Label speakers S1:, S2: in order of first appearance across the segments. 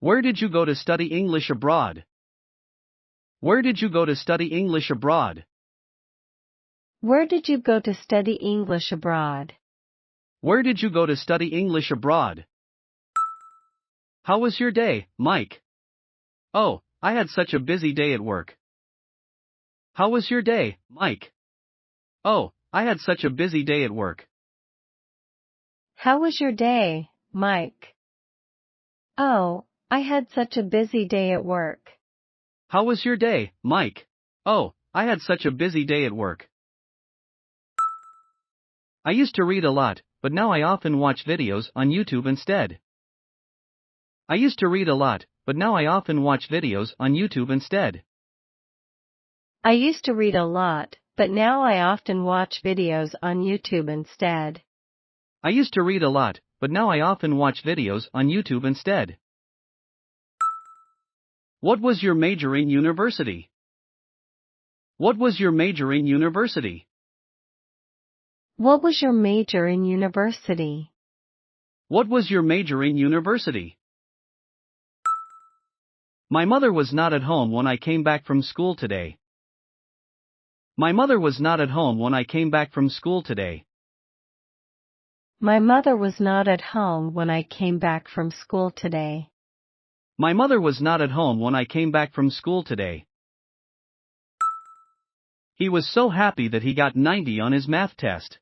S1: Where did you go to study English abroad? Where did you go to study English abroad?
S2: Where did you go to study English abroad?
S1: Where did you go to study English abroad? How was your day, Mike? Oh, I had such a busy day at work. How was your day, Mike? Oh, I had such a busy day at work.
S2: How was your day, Mike? Oh, I had such a busy day at work.
S1: How was your day, Mike? Oh, I had such a busy day at work. I used to read a lot, but now I often watch videos on YouTube instead. I used to read a lot, but now I often watch videos on YouTube instead.
S2: I used to read a lot, but now I often watch videos on YouTube instead.
S1: I used to read a lot, but now I often watch videos on YouTube instead. What was your major in university? What was your major in university?
S2: What was your major in university?
S1: What was your major in university? My mother was not at home when I came back from school today. My mother was not at home when I came back from school today.
S2: My mother was not at home when I came back from school today.
S1: My mother was not at home when I came back from school today. He was so happy that he got 90 on his math test.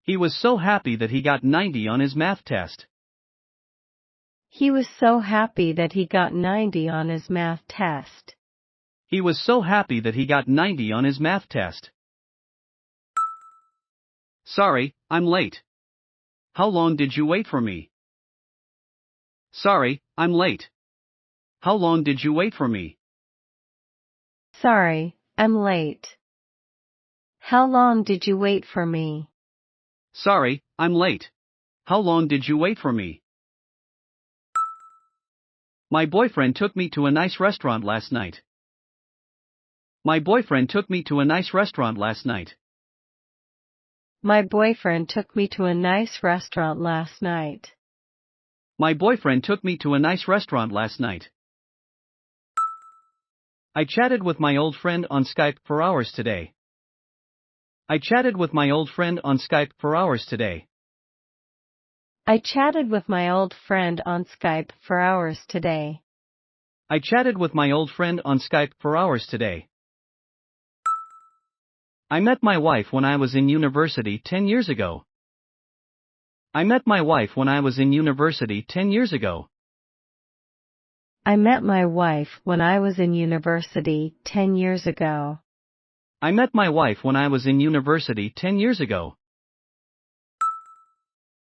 S1: He was so happy that he got 90 on his math test.
S2: He was so happy that he got 90 on his math test.
S1: He was so happy that he got 90 on his math test. Sorry, I'm late. How long did you wait for me? Sorry, I'm late. How long did you wait for me?
S2: Sorry, I'm late. How long did you wait for me?
S1: Sorry, I'm late. How long did you wait for me? My boyfriend took me to a nice restaurant last night. My boyfriend took me to a nice restaurant last night.
S2: My boyfriend took me to a nice restaurant last night.
S1: My boyfriend took me to a nice restaurant last night. I chatted with my old friend on Skype for hours today. I chatted with my old friend on Skype for hours today.
S2: I chatted with my old friend on Skype for hours today.
S1: I chatted with my old friend on Skype for hours today. I met my wife when I was in university 10 years ago. I met my wife when I was in university 10 years ago.
S2: I met my wife when I was in university 10 years ago.
S1: I met my wife when I was in university 10 years ago.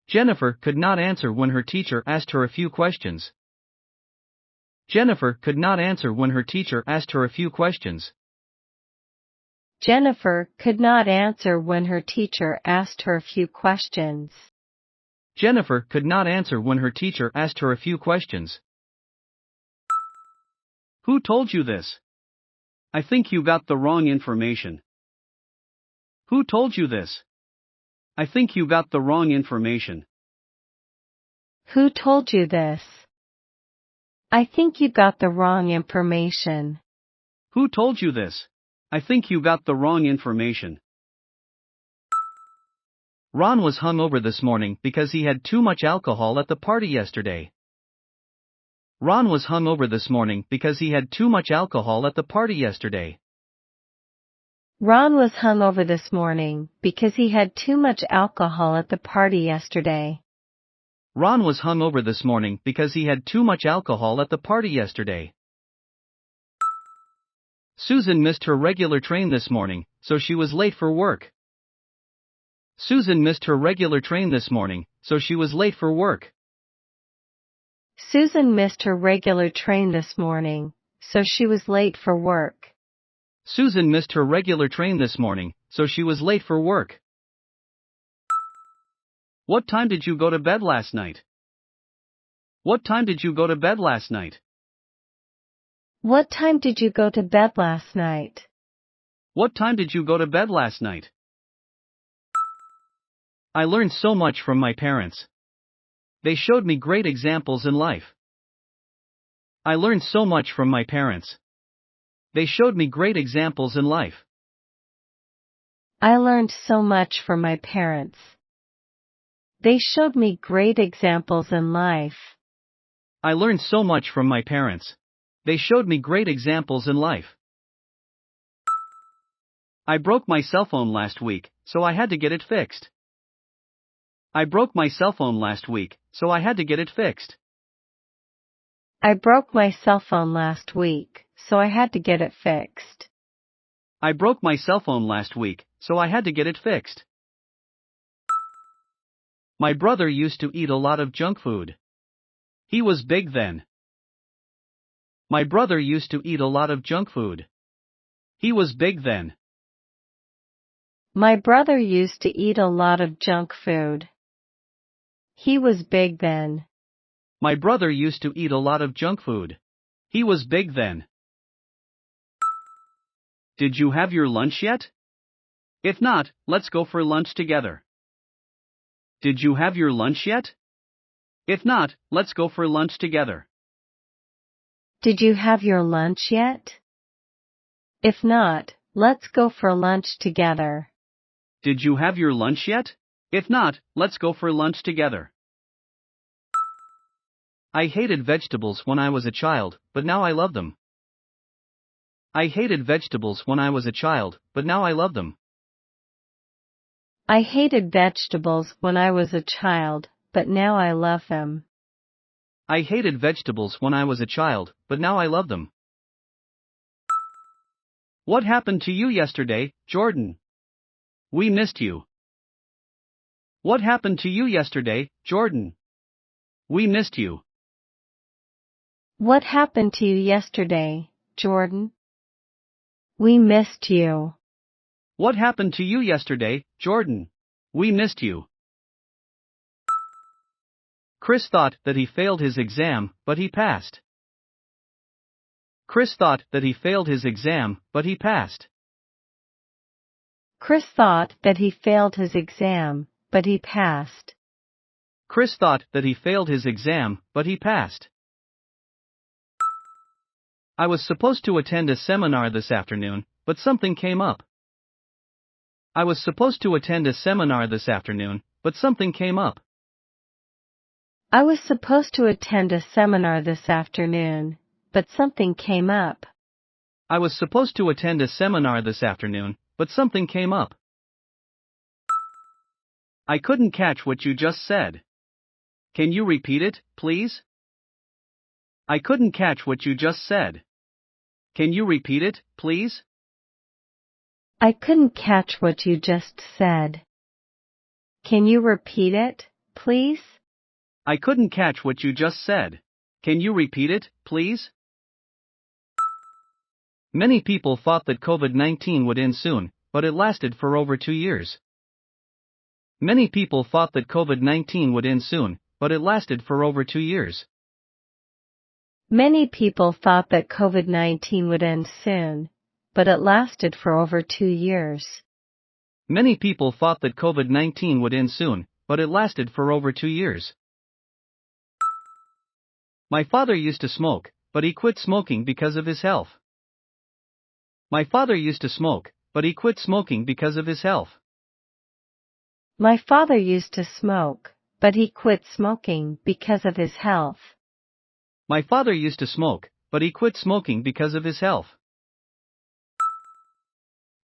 S1: Jennifer could not answer when her teacher asked her a few questions. Jennifer could not answer when her teacher asked her a few questions.
S2: Jennifer could not answer when her teacher asked her a few questions.
S1: Jennifer could not answer when her teacher asked her a few questions. Who told you this? I think you got the wrong information. Who told you this? I think you got the wrong information.
S2: Who told you this? I think you got the wrong information.
S1: Who told you this? I think you got the wrong information. Ron was hungover this morning because he had too much alcohol at the party yesterday. Ron was hungover this morning because he had too much alcohol at the party yesterday.
S2: Ron was hungover this morning because he had too much alcohol at the party yesterday.
S1: Ron was hungover this morning because he had too much alcohol at the party yesterday. Susan missed her regular train this morning, so she was late for work. Susan missed her regular train this morning, so she was late for work.
S2: Susan missed her regular train this morning, so she was late for work.
S1: Susan missed her regular train this morning, so she was late for work. What time did you go to bed last night? What time did you go to bed last night?
S2: What time did you go to bed last night?
S1: What time did you go to bed last night? I learned so much from my parents. They showed me great examples in life. I learned so much from my parents. They showed me great examples in life.
S2: I learned so much from my parents. They showed me great examples in life.
S1: I learned so much from my parents. They showed me great examples in life. I broke my cell phone last week, so I had to get it fixed. I broke my cell phone last week, so I had to get it fixed.
S2: I broke my cell phone last week, so I had to get it fixed.
S1: I broke my cell phone last week, so I had to get it fixed. My brother used to eat a lot of junk food. He was big then. My brother used to eat a lot of junk food. He was big then.
S2: My brother used to eat a lot of junk food. He was big then.
S1: My brother used to eat a lot of junk food. He was big then. Did you have your lunch yet? If not, let's go for lunch together. Did you have your lunch yet? If not, let's go for lunch together.
S2: Did you have your lunch yet? If not, let's go for lunch together.
S1: Did you have your lunch yet? If not, let's go for lunch together. I hated vegetables when I was a child, but now I love them. I hated vegetables when I was a child, but now I love them.
S2: I hated vegetables when I was a child, but now I love them.
S1: I hated vegetables when I was a child, but now I love them. What happened to you yesterday, Jordan? We missed you. What happened to you yesterday, Jordan? We missed you.
S2: What happened to you yesterday, Jordan? We missed you.
S1: What happened to you yesterday, Jordan? We missed you. Chris thought that he failed his exam, but he passed. Chris thought that he failed his exam, but he passed.
S2: Chris thought that he failed his exam, but he passed.
S1: Chris thought that he failed his exam, but he passed. I was supposed to attend a seminar this afternoon, but something came up. I was supposed to attend a seminar this afternoon, but something came up.
S2: I was supposed to attend a seminar this afternoon, but something came up.
S1: I was supposed to attend a seminar this afternoon, but something came up. I couldn't catch what you just said. Can you repeat it, please? I couldn't catch what you just said. Can you repeat it, please?
S2: I couldn't catch what you just said. Can you repeat it, please?
S1: I couldn't catch what you just said. Can you repeat it, please? Many people thought that COVID-19 would end soon, but it lasted for over 2 years. Many people thought that COVID-19 would end soon, but it lasted for over 2 years.
S2: Many people thought that COVID-19 would end soon, but it lasted for over 2 years.
S1: Many people thought that COVID-19 would end soon, but it lasted for over 2 years. My father used to smoke, but he quit smoking because of his health. My father used to smoke, but he quit smoking because of his health.
S2: My father used to smoke, but he quit smoking because of his health.
S1: My father used to smoke, but he quit smoking because of his health.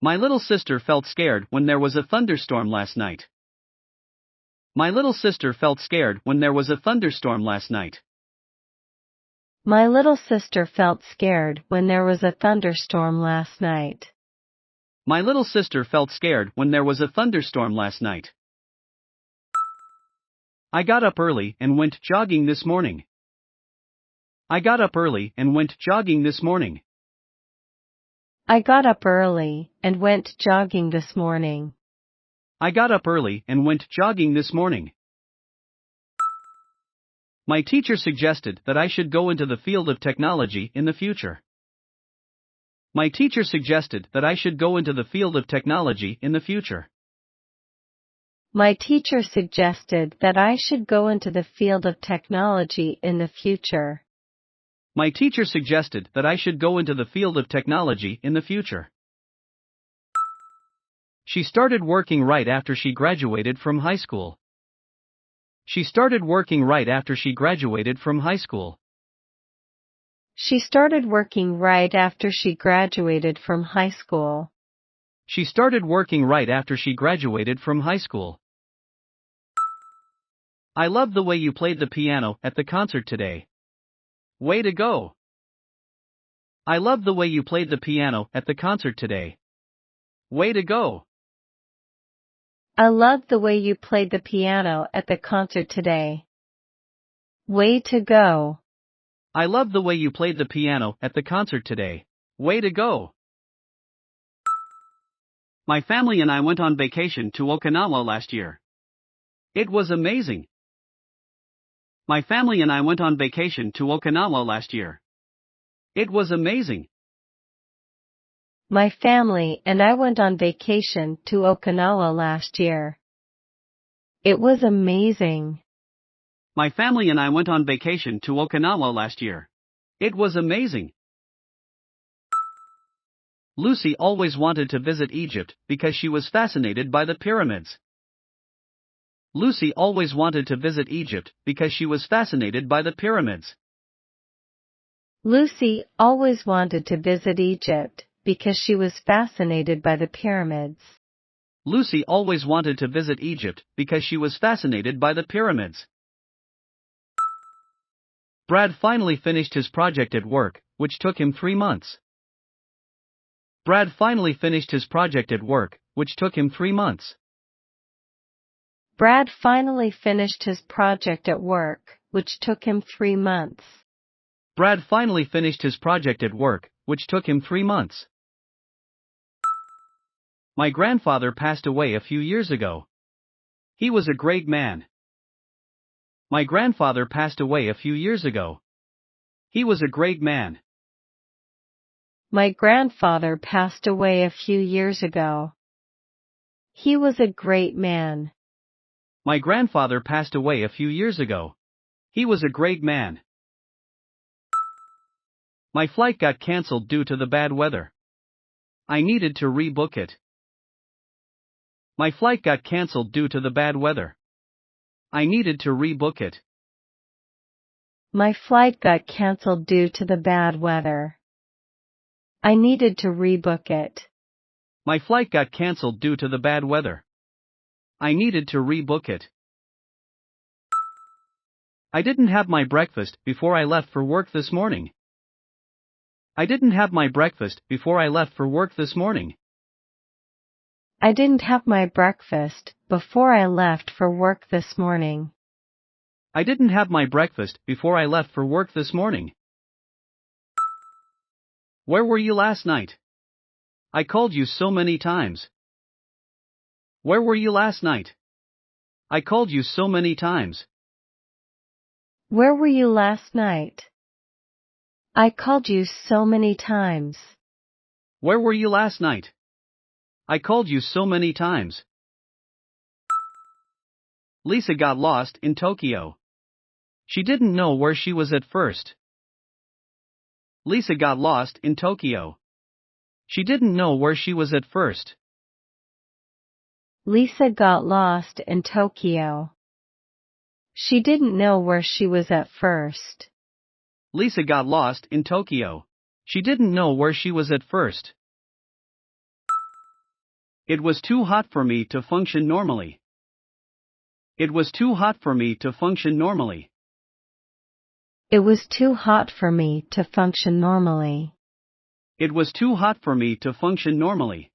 S1: My little sister felt scared when there was a thunderstorm last night. My little sister felt scared when there was a thunderstorm last night.
S2: My little sister felt scared when there was a thunderstorm last night.
S1: My little sister felt scared when there was a thunderstorm last night. I got up early and went jogging this morning. I got up early and went jogging this morning.
S2: I got up early and went jogging this morning.
S1: I got up early and went jogging this morning. My teacher suggested that I should go into the field of technology in the future. My teacher suggested that I should go into the field of technology in the future.
S2: My teacher suggested that I should go into the field of technology in the future.
S1: My teacher suggested that I should go into the field of technology in the future. She started working right after she graduated from high school. She started working right after she graduated from high school.
S2: She started working right after she graduated from high school.
S1: She started working right after she graduated from high school. I love the way you played the piano at the concert today. Way to go! I love the way you played the piano at the concert today. Way to go!
S2: I love the way you played the piano at the concert today. Way to go!
S1: I love the way you played the piano at the concert today. Way to go! My family and I went on vacation to Okinawa last year. It was amazing. My family and I went on vacation to Okinawa last year. It was amazing.
S2: My family and I went on vacation to Okinawa last year. It was amazing.
S1: My family and I went on vacation to Okinawa last year. It was amazing. Lucy always wanted to visit Egypt because she was fascinated by the pyramids. Lucy always wanted to visit Egypt because she was fascinated by the pyramids.
S2: Lucy always wanted to visit Egypt because she was fascinated by the pyramids.
S1: Lucy always wanted to visit Egypt because she was fascinated by the pyramids. Brad finally finished his project at work, which took him 3 months. Brad finally finished his project at work, which took him 3 months.
S2: Brad finally finished his project at work, which took him 3 months.
S1: Brad finally finished his project at work, which took him 3 months. My grandfather passed away a few years ago. He was a great man. My grandfather passed away a few years ago. He was a great man.
S2: My grandfather passed away a few years ago. He was a great man.
S1: My grandfather passed away a few years ago. He was a great man. My flight got cancelled due to the bad weather. I needed to rebook it. My flight got cancelled due to the bad weather. I needed to rebook it.
S2: My flight got cancelled due to the bad weather. I needed to rebook it.
S1: My flight got cancelled due to the bad weather. I needed to rebook it. I didn't have my breakfast before I left for work this morning. I didn't have my breakfast before I left for work this morning.
S2: I didn't have my breakfast before I left for work this morning.
S1: I didn't have my breakfast before I left for work this morning. Where were you last night? I called you so many times. Where were you last night? I called you so many times.
S2: Where were you last night? I called you so many times.
S1: Where were you last night? I called you so many times. Lisa got lost in Tokyo. She didn't know where she was at first. Lisa got lost in Tokyo. She didn't know where she was at first.
S2: Lisa got lost in Tokyo. She didn't know where she was at first.
S1: Lisa got lost in Tokyo. She didn't know where she was at first. It was too hot for me to function normally. It was too hot for me to function normally.
S2: It was too hot for me to function normally.
S1: It was too hot for me to function normally.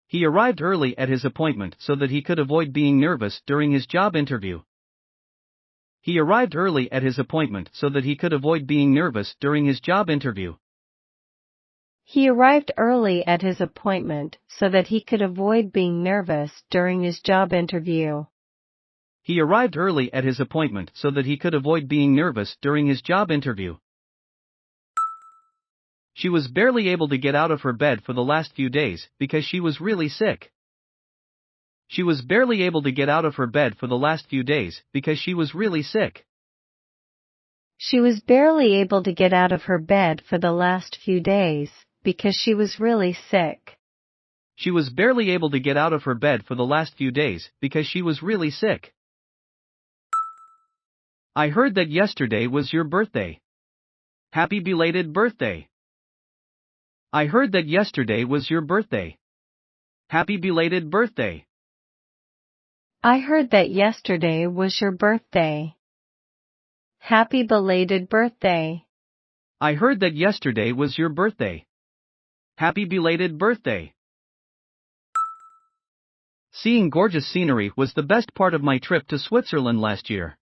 S1: He arrived early at his appointment so that he could avoid being nervous during his job interview. He arrived early at his appointment so that he could avoid being nervous during his job interview.
S2: He arrived early at his appointment so that he could avoid being nervous during his job interview.
S1: He arrived early at his appointment so that he could avoid being nervous during his job interview. She was barely able to get out of her bed for the last few days because she was really sick. She was barely able to get out of her bed for the last few days because she was really sick.
S2: She was barely able to get out of her bed for the last few days, because she was really sick.
S1: She was barely able to get out of her bed for the last few days, because she was really sick. I heard that yesterday was your birthday. Happy belated birthday. I heard that yesterday was your birthday. Happy belated birthday.
S2: I heard that yesterday was your birthday. Happy belated birthday.
S1: I heard that yesterday was your birthday. Happy belated birthday. Seeing gorgeous scenery was the best part of my trip to Switzerland last year.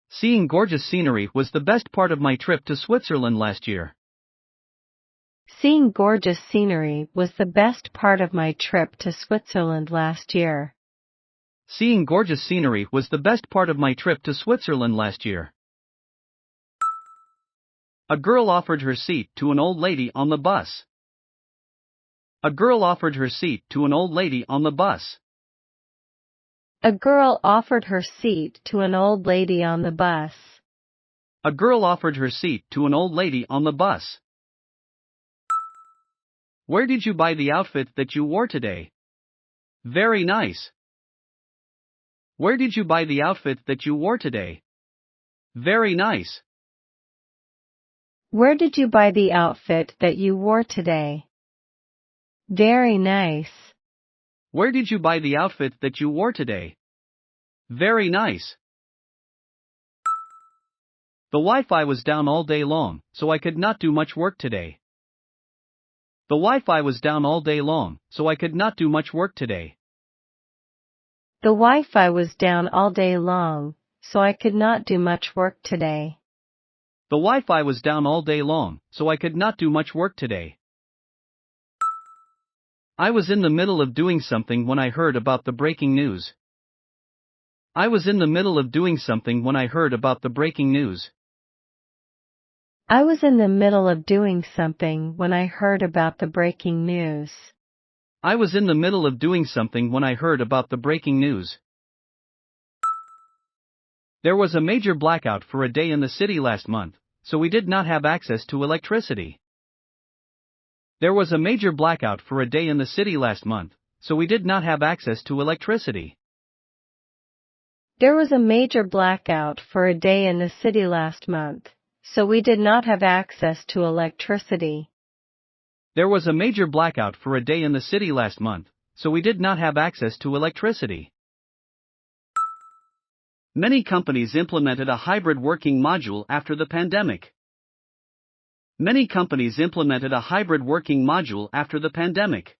S1: Seeing gorgeous scenery was the best part of my trip to Switzerland last year.
S2: Seeing gorgeous scenery was the best part of my trip to Switzerland last year.
S1: Seeing gorgeous scenery was the best part of my trip to Switzerland last year. A girl offered her seat to an old lady on the bus. A girl offered her seat to an old lady on the bus.
S2: A girl offered her seat to an old lady on the bus.
S1: A girl offered her seat to an old lady on the bus. Where did you buy the outfit that you wore today? Very nice. Where did you buy the outfit that you wore today? Very nice.
S2: Where did you buy the outfit that you wore today? Very nice.
S1: Where did you buy the outfit that you wore today? Very nice. The Wi-Fi was down all day long, so I could not do much work today. The Wi-Fi was down all day long, so I could not do much work today.
S2: The Wi-Fi was down all day long, so I could not do much work today.
S1: The Wi-Fi was down all day long, so I could not do much work today. I was in the middle of doing something when I heard about the breaking news. I was in the middle of doing something when I heard about the breaking news.
S2: I was in the middle of doing something when I heard about the breaking news.
S1: I was in the middle of doing something when I heard about the breaking news. There was a major blackout for a day in the city last month, so we did not have access to electricity. There was a major blackout for a day in the city last month, so we did not have access to electricity.
S2: There was a major blackout for a day in the city last month, so we did not have access to electricity.
S1: There was a major blackout for a day in the city last month, so we did not have access to electricity. Many companies implemented a hybrid working module after the pandemic. Many companies implemented a hybrid working module after the pandemic.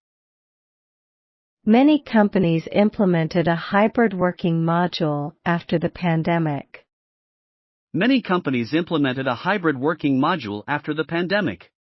S2: Many companies implemented a hybrid working module after the pandemic.
S1: Many companies implemented a hybrid working module after the pandemic.